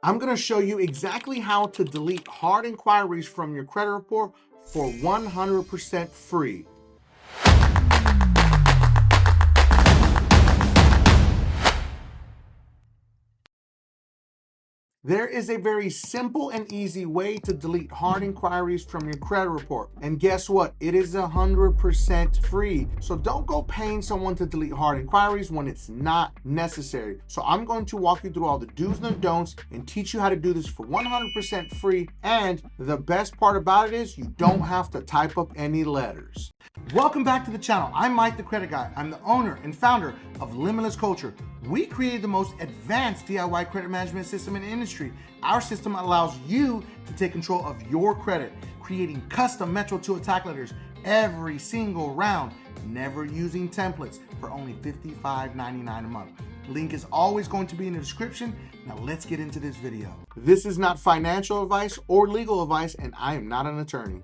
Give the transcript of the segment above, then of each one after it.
I'm going to show you exactly how to delete hard inquiries from your credit report for 100% free. There is a very simple and easy way to delete hard inquiries from your credit report. And guess what? It is 100% free. So don't go paying someone to delete hard inquiries when it's not necessary. So I'm going to walk you through all the do's and the don'ts and teach you how to do this for 100% free. And the best part about it is you don't have to type up any letters. Welcome back to the channel. I'm Mike the Credit Guy. I'm the owner and founder of Limitless Culture. We created the most advanced DIY credit management system in the industry. Our system allows you to take control of your credit, creating custom Metro 2 attack letters every single round, never using templates, for only $55.99 a month. Link is always going to be in the description. Now let's get into this video. This is not financial advice or legal advice, and I am not an attorney.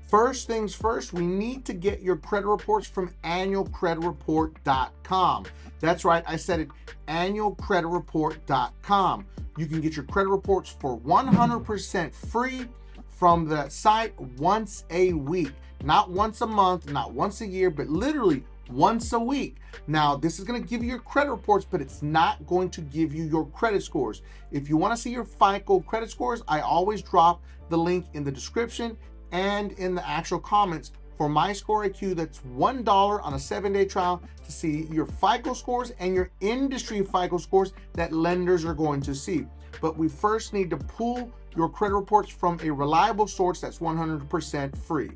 First things first, we need to get your credit reports from annualcreditreport.com. That's right, I said it, annualcreditreport.com. You can get your credit reports for 100% free from the site once a week. Not once a month, not once a year, but literally once a week. Now, this is going to give you your credit reports, but it's not going to give you your credit scores. If you want to see your FICO credit scores, I always drop the link in the description and in the actual comments for my score IQ. That's $1 on a 7-day trial to see your FICO scores and your industry FICO scores that lenders are going to see. But we first need to pull your credit reports from a reliable source that's 100% free.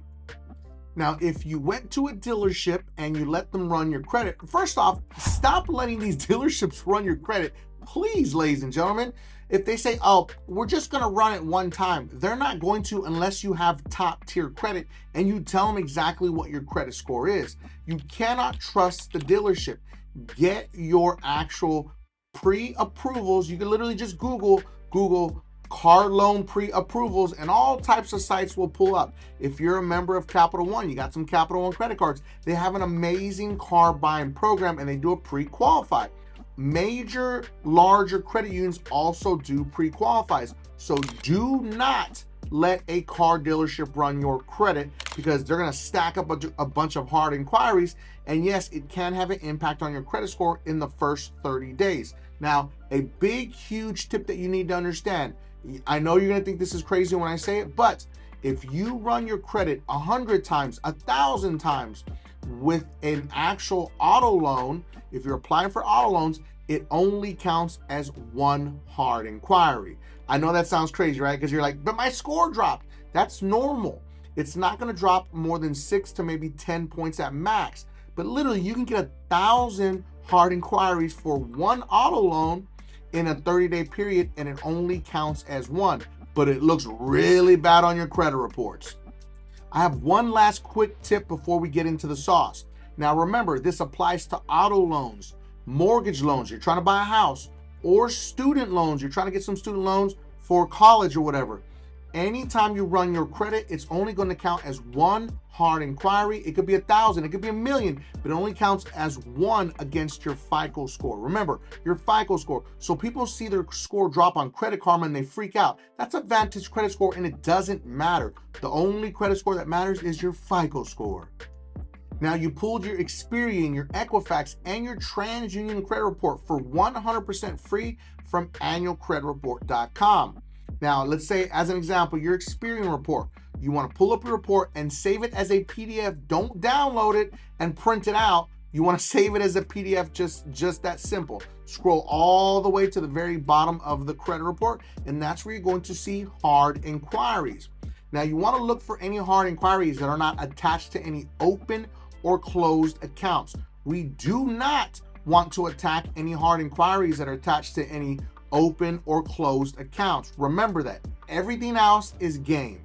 Now, if you went to a dealership and you let them run your credit, first off, stop letting these dealerships run your credit. Please, ladies and gentlemen, if they say, oh, we're just going to run it one time, they're not going to unless you have top tier credit and you tell them exactly what your credit score is. You cannot trust the dealership. Get your actual pre-approvals. You can literally just Google car loan pre-approvals and all types of sites will pull up. If you're a member of Capital One, you got some Capital One credit cards, they have an amazing car buying program and they do a pre-qualify. Major, larger credit unions also do pre-qualifies. So do not let a car dealership run your credit because they're going to stack up a bunch of hard inquiries. And yes, it can have an impact on your credit score in the first 30 days. Now, a big, huge tip that you need to understand. I know you're going to think this is crazy when I say it, but if you run your credit 100 times, 1,000 times with an actual auto loan, if you're applying for auto loans, it only counts as one hard inquiry. I know that sounds crazy, right? Because you're like, but my score dropped. That's normal. It's not going to drop more than 6 to maybe 10 points at max. But literally, you can get 1,000 hard inquiries for one auto loan in a 30-day period, and it only counts as one. But it looks really bad on your credit reports. I have one last quick tip before we get into the sauce. Now remember, this applies to auto loans, mortgage loans, you're trying to buy a house, or student loans, you're trying to get some student loans for college or whatever. Anytime you run your credit, it's only going to count as one hard inquiry. It could be 1,000, it could be 1,000,000, but it only counts as one against your FICO score. Remember, your FICO score. So people see their score drop on Credit Karma and they freak out. That's a Vantage credit score and it doesn't matter. The only credit score that matters is your FICO score. Now, you pulled your Experian, your Equifax, and your TransUnion credit report for 100% free from annualcreditreport.com. Now, let's say, as an example, your Experian report. You want to pull up your report and save it as a PDF. Don't download it and print it out. You want to save it as a PDF, just that simple. Scroll all the way to the very bottom of the credit report, and that's where you're going to see hard inquiries. Now, you want to look for any hard inquiries that are not attached to any open or closed accounts. We do not want to attack any hard inquiries that are attached to any open or closed accounts. Remember that. Everything else is game.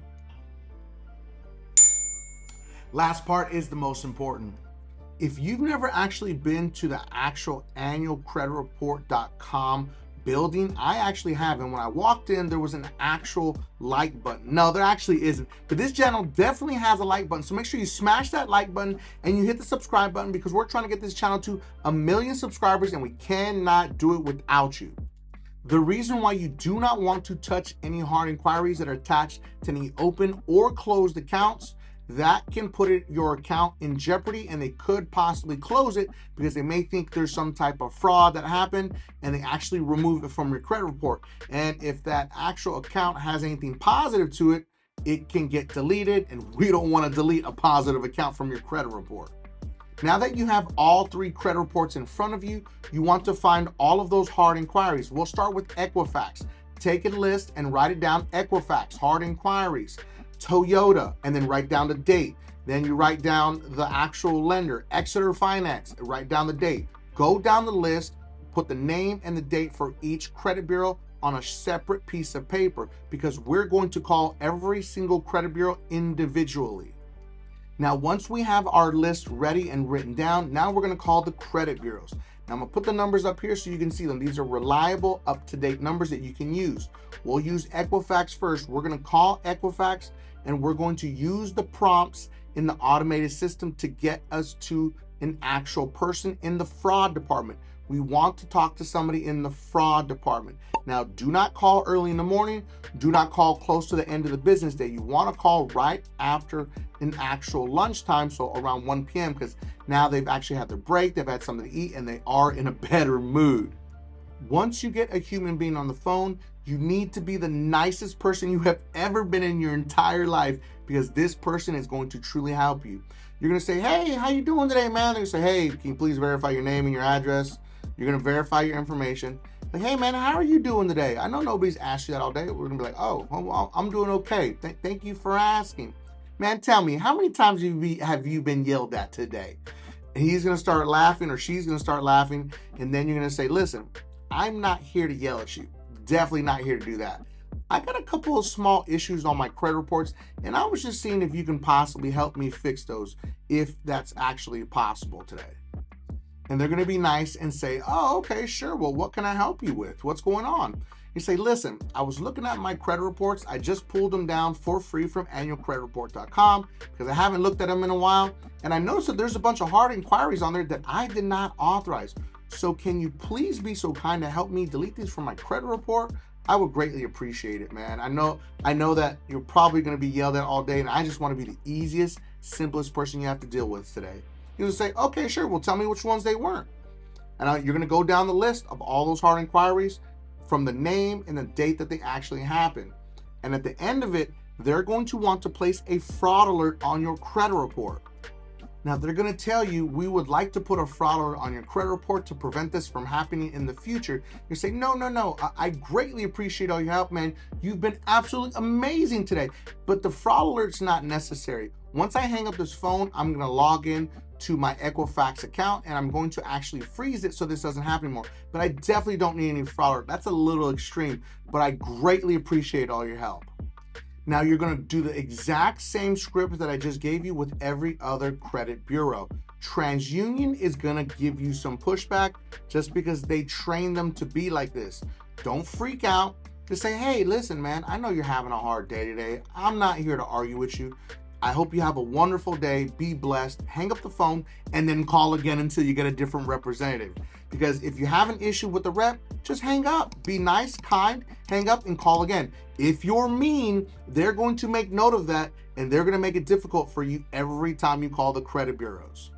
Last part is the most important. If you've never actually been to the actual annualcreditreport.com building, I actually have, and when I walked in, there was an actual like button. No, there actually isn't, but this channel definitely has a like button, so make sure you smash that like button and you hit the subscribe button because we're trying to get this channel to 1 million subscribers and we cannot do it without you. The reason why you do not want to touch any hard inquiries that are attached to any open or closed accounts, that can put your account in jeopardy, and they could possibly close it because they may think there's some type of fraud that happened and they actually remove it from your credit report. And if that actual account has anything positive to it, it can get deleted, and we don't want to delete a positive account from your credit report. Now that you have all 3 credit reports in front of you, you want to find all of those hard inquiries. We'll start with Equifax. Take a list and write it down. Equifax, hard inquiries. Toyota, and then write down the date. Then you write down the actual lender. Exeter Finance, write down the date. Go down the list, put the name and the date for each credit bureau on a separate piece of paper, because we're going to call every single credit bureau individually. Now, once we have our list ready and written down, now we're going to call the credit bureaus. Now, I'm going to put the numbers up here so you can see them. These are reliable, up-to-date numbers that you can use. We'll use Equifax first. We're going to call Equifax, and we're going to use the prompts in the automated system to get us to an actual person in the fraud department. We want to talk to somebody in the fraud department. Now, do not call early in the morning. Do not call close to the end of the business day. You want to call right after an actual lunchtime, so around 1 p.m., because now they've actually had their break, they've had something to eat, and they are in a better mood. Once you get a human being on the phone, you need to be the nicest person you have ever been in your entire life, because this person is going to truly help you. You're going to say, "Hey, how you doing today, man?" They're going to say, "Hey, can you please verify your name and your address?" You're going to verify your information. Like, "Hey, man, how are you doing today?" I know nobody's asked you that all day. We're going to be like, "Oh, well, I'm doing okay. Thank you for asking. Man, tell me, how many times have you been yelled at today?" And he's going to start laughing, or she's going to start laughing. And then you're going to say, "Listen, I'm not here to yell at you. Definitely not here to do that. I got a couple of small issues on my credit reports, and I was just seeing if you can possibly help me fix those, if that's actually possible today." And they're going to be nice and say, "Oh, okay, sure. Well, what can I help you with? What's going on?" You say, "Listen, I was looking at my credit reports. I just pulled them down for free from annualcreditreport.com because I haven't looked at them in a while. And I noticed that there's a bunch of hard inquiries on there that I did not authorize. So can you please be so kind to help me delete these from my credit report? I would greatly appreciate it, man. I know that you're probably going to be yelled at all day, and I just want to be the easiest, simplest person you have to deal with today." You'll say, "Okay, sure. Well, tell me which ones they weren't." And you're going to go down the list of all those hard inquiries from the name and the date that they actually happened. And at the end of it, they're going to want to place a fraud alert on your credit report. Now, they're going to tell you, "We would like to put a fraud alert on your credit report to prevent this from happening in the future." You say, No. I greatly appreciate all your help, man. You've been absolutely amazing today. But the fraud alert's not necessary. Once I hang up this phone, I'm going to log in to my Equifax account, and I'm going to actually freeze it so this doesn't happen anymore. But I definitely don't need any fraud alert. That's a little extreme, but I greatly appreciate all your help. Now you're going to do the exact same script that I just gave you with every other credit bureau. TransUnion is going to give you some pushback just because they train them to be like this. Don't freak out. Just say, "Hey, listen, man, I know you're having a hard day today. I'm not here to argue with you. I hope you have a wonderful day. Be blessed." Hang up the phone and then call again until you get a different representative. Because if you have an issue with the rep, just hang up. Be nice, kind, hang up and call again. If you're mean, they're going to make note of that, and they're going to make it difficult for you every time you call the credit bureaus.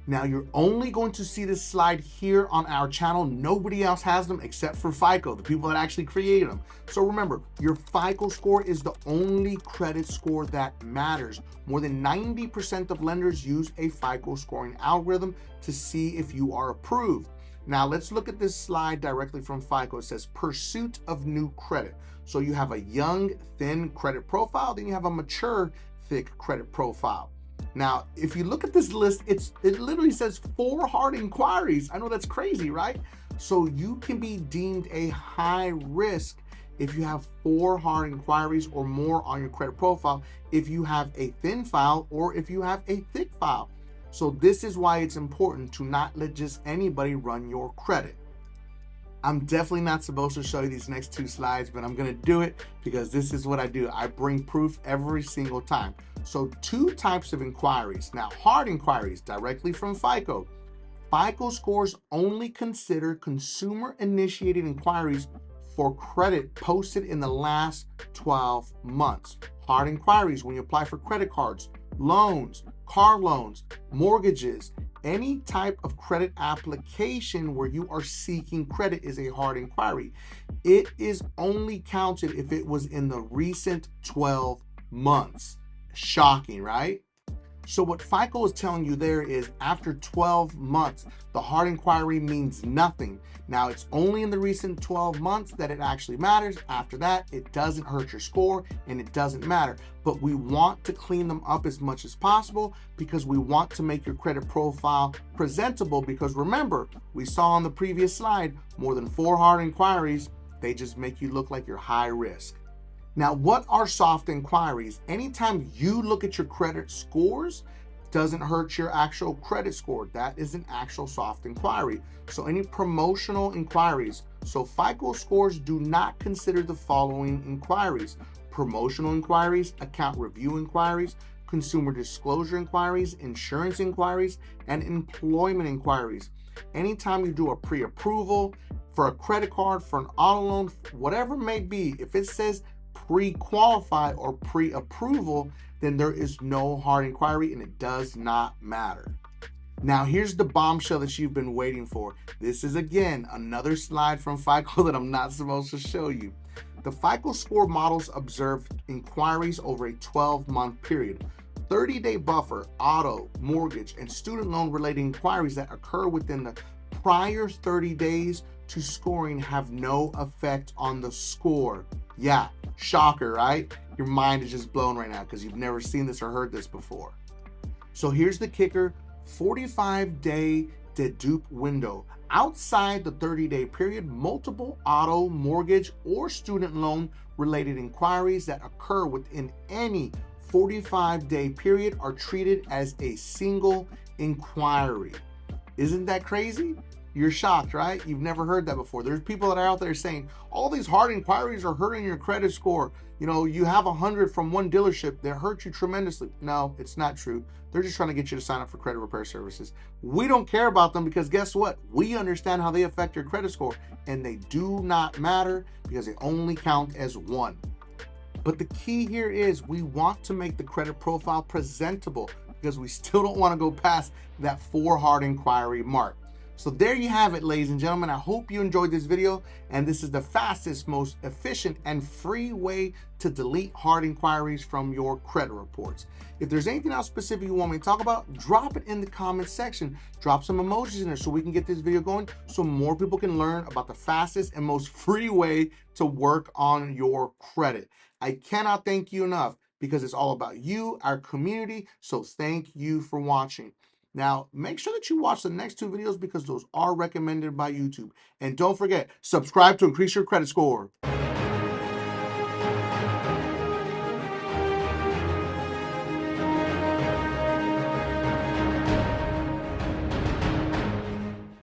Now, you're only going to see this slide here on our channel. Nobody else has them except for FICO, the people that actually created them. So remember, your FICO score is the only credit score that matters. More than 90% of lenders use a FICO scoring algorithm to see if you are approved. Now, let's look at this slide directly from FICO. It says pursuit of new credit. So you have a young, thin credit profile, then you have a mature, thick credit profile. Now, if you look at this list, it literally says 4 hard inquiries. I know that's crazy, right? So you can be deemed a high risk if you have 4 hard inquiries or more on your credit profile, if you have a thin file or if you have a thick file. So this is why it's important to not let just anybody run your credit. I'm definitely not supposed to show you these next 2 slides, but I'm going to do it because this is what I do. I bring proof every single time. So 2 types of inquiries. Now, hard inquiries directly from FICO. FICO scores only consider consumer-initiated inquiries for credit posted in the last 12 months. Hard inquiries when you apply for credit cards, loans, car loans, mortgages, any type of credit application where you are seeking credit is a hard inquiry. It is only counted if it was in the recent 12 months. Shocking, right? So what FICO is telling you there is after 12 months, the hard inquiry means nothing. Now, it's only in the recent 12 months that it actually matters. After that, it doesn't hurt your score and it doesn't matter. But we want to clean them up as much as possible because we want to make your credit profile presentable, because remember, we saw on the previous slide, more than 4 hard inquiries, they just make you look like you're high risk. Now, what are soft inquiries? Anytime you look at your credit scores, doesn't hurt your actual credit score. That is an actual soft inquiry. So any promotional inquiries. So FICO scores do not consider the following inquiries: promotional inquiries, account review inquiries, consumer disclosure inquiries, insurance inquiries, and employment inquiries. Anytime you do a pre-approval for a credit card, for an auto loan, whatever it may be, if it says pre-qualify or pre-approval, then there is no hard inquiry and it does not matter. Now, here's the bombshell that you've been waiting for. This is, again, another slide from FICO that I'm not supposed to show you. The FICO score models observe inquiries over a 12-month period. 30-day buffer, auto, mortgage, and student loan related inquiries that occur within the prior 30 days to scoring have no effect on the score. Yeah, shocker, right? Your mind is just blown right now because you've never seen this or heard this before. So here's the kicker: 45-day dedupe window. Outside the 30-day period, multiple auto, mortgage, or student loan related inquiries that occur within any 45-day period are treated as a single inquiry. Isn't that crazy? You're shocked, right? You've never heard that before. There's people that are out there saying all these hard inquiries are hurting your credit score. You know, you have 100 from one dealership that hurt you tremendously. No, it's not true. They're just trying to get you to sign up for credit repair services. We don't care about them because guess what? We understand how they affect your credit score, and they do not matter because they only count as one. But the key here is we want to make the credit profile presentable because we still don't want to go past that 4 hard inquiry mark. So there you have it, ladies and gentlemen. I hope you enjoyed this video, and this is the fastest, most efficient, and free way to delete hard inquiries from your credit reports. If there's anything else specific you want me to talk about, drop it in the comments section. Drop some emojis in there so we can get this video going so more people can learn about the fastest and most free way to work on your credit. I cannot thank you enough because it's all about you, our community, so thank you for watching. Now, make sure that you watch the next 2 videos because those are recommended by YouTube. And don't forget, subscribe to increase your credit score.